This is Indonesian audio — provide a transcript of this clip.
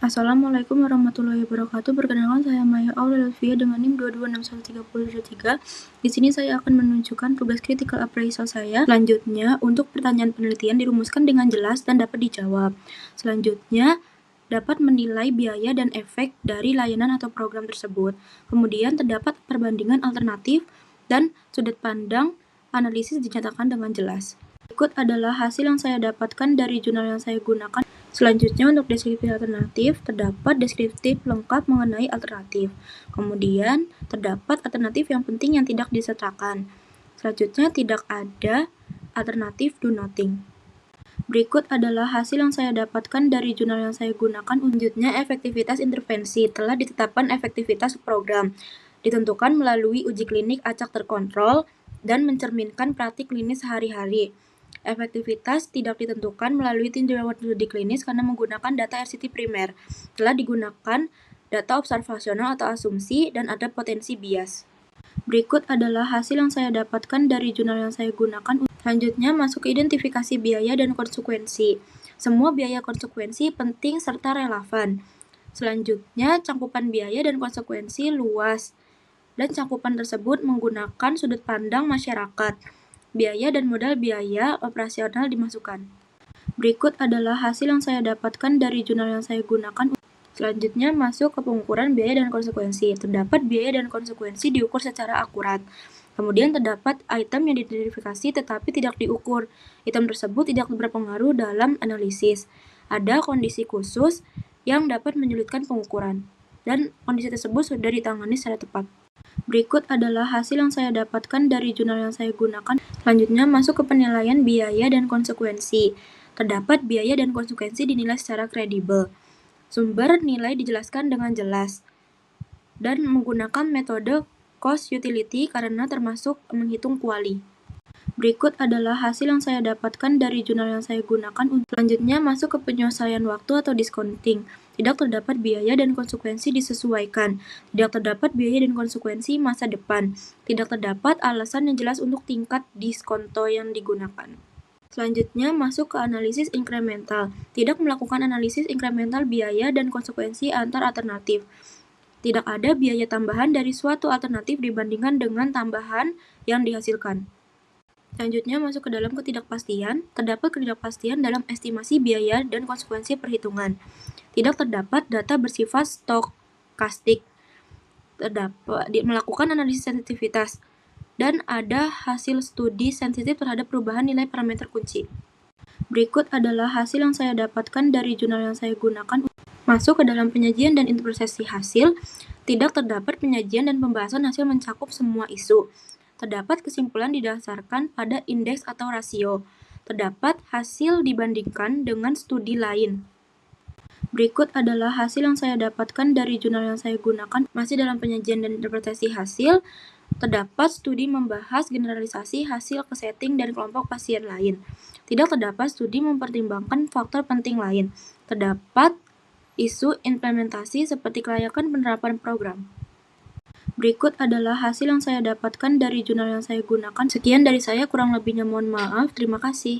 Assalamualaikum warahmatullahi wabarakatuh. Perkenalkan, saya Maya Aulia Lutfia dengan NIM 2261303. Di sini saya akan menunjukkan tugas critical appraisal saya. Selanjutnya, untuk pertanyaan penelitian dirumuskan dengan jelas dan dapat dijawab. Selanjutnya, dapat menilai biaya dan efek dari layanan atau program tersebut. Kemudian, terdapat perbandingan alternatif dan sudut pandang analisis dinyatakan dengan jelas. Berikut adalah hasil yang saya dapatkan dari jurnal yang saya gunakan. Selanjutnya, untuk deskriptif alternatif, terdapat deskriptif lengkap mengenai alternatif. Kemudian, terdapat alternatif yang penting yang tidak disertakan. Selanjutnya, tidak ada alternatif do nothing. Berikut adalah hasil yang saya dapatkan dari jurnal yang saya gunakan. Selanjutnya, efektivitas intervensi. Telah ditetapkan efektivitas program. Ditentukan melalui uji klinik acak terkontrol dan mencerminkan praktik klinis sehari-hari. Efektivitas tidak ditentukan melalui tinjauan studi klinis karena menggunakan data RCT primer. Telah digunakan data observasional atau asumsi dan ada potensi bias. Berikut adalah hasil yang saya dapatkan dari jurnal yang saya gunakan. Selanjutnya, masuk ke identifikasi biaya dan konsekuensi. Semua biaya konsekuensi penting serta relevan. Selanjutnya, cakupan biaya dan konsekuensi luas. Dan cakupan tersebut menggunakan sudut pandang masyarakat. Biaya dan modal biaya operasional dimasukkan. Berikut adalah hasil yang saya dapatkan dari jurnal yang saya gunakan. Selanjutnya, masuk ke pengukuran biaya dan konsekuensi. Terdapat biaya dan konsekuensi diukur secara akurat. Kemudian terdapat item yang diidentifikasi tetapi tidak diukur. Item tersebut tidak berpengaruh dalam analisis. Ada kondisi khusus yang dapat menyulitkan pengukuran. Dan kondisi tersebut sudah ditangani secara tepat. Berikut adalah hasil yang saya dapatkan dari jurnal yang saya gunakan. Selanjutnya, masuk ke penilaian biaya dan konsekuensi. Terdapat biaya dan konsekuensi dinilai secara kredibel. Sumber nilai dijelaskan dengan jelas. Dan menggunakan metode cost utility karena termasuk menghitung kuali. Berikut adalah hasil yang saya dapatkan dari jurnal yang saya gunakan. Selanjutnya, masuk ke penyelesaian waktu atau discounting. Tidak terdapat biaya dan konsekuensi disesuaikan. Tidak terdapat biaya dan konsekuensi masa depan. Tidak terdapat alasan yang jelas untuk tingkat diskonto yang digunakan. Selanjutnya, masuk ke analisis inkremental. Tidak melakukan analisis inkremental biaya dan konsekuensi antar alternatif. Tidak ada biaya tambahan dari suatu alternatif dibandingkan dengan tambahan yang dihasilkan. Selanjutnya, masuk ke dalam ketidakpastian. Terdapat ketidakpastian dalam estimasi biaya dan konsekuensi perhitungan. Tidak terdapat data bersifat stokastik. Terdapat melakukan analisis sensitivitas. Dan ada hasil studi sensitif terhadap perubahan nilai parameter kunci. Berikut adalah hasil yang saya dapatkan dari jurnal yang saya gunakan. Masuk ke dalam penyajian dan interpretasi hasil. Tidak terdapat penyajian dan pembahasan hasil mencakup semua isu. Terdapat kesimpulan didasarkan pada indeks atau rasio. Terdapat hasil dibandingkan dengan studi lain. Berikut adalah hasil yang saya dapatkan dari jurnal yang saya gunakan. Masih dalam penyajian dan interpretasi hasil, terdapat studi membahas generalisasi hasil ke setting dan kelompok pasien lain. Tidak terdapat studi mempertimbangkan faktor penting lain. Terdapat isu implementasi seperti kelayakan penerapan program. Berikut adalah hasil yang saya dapatkan dari jurnal yang saya gunakan. Sekian dari saya, kurang lebihnya mohon maaf. Terima kasih.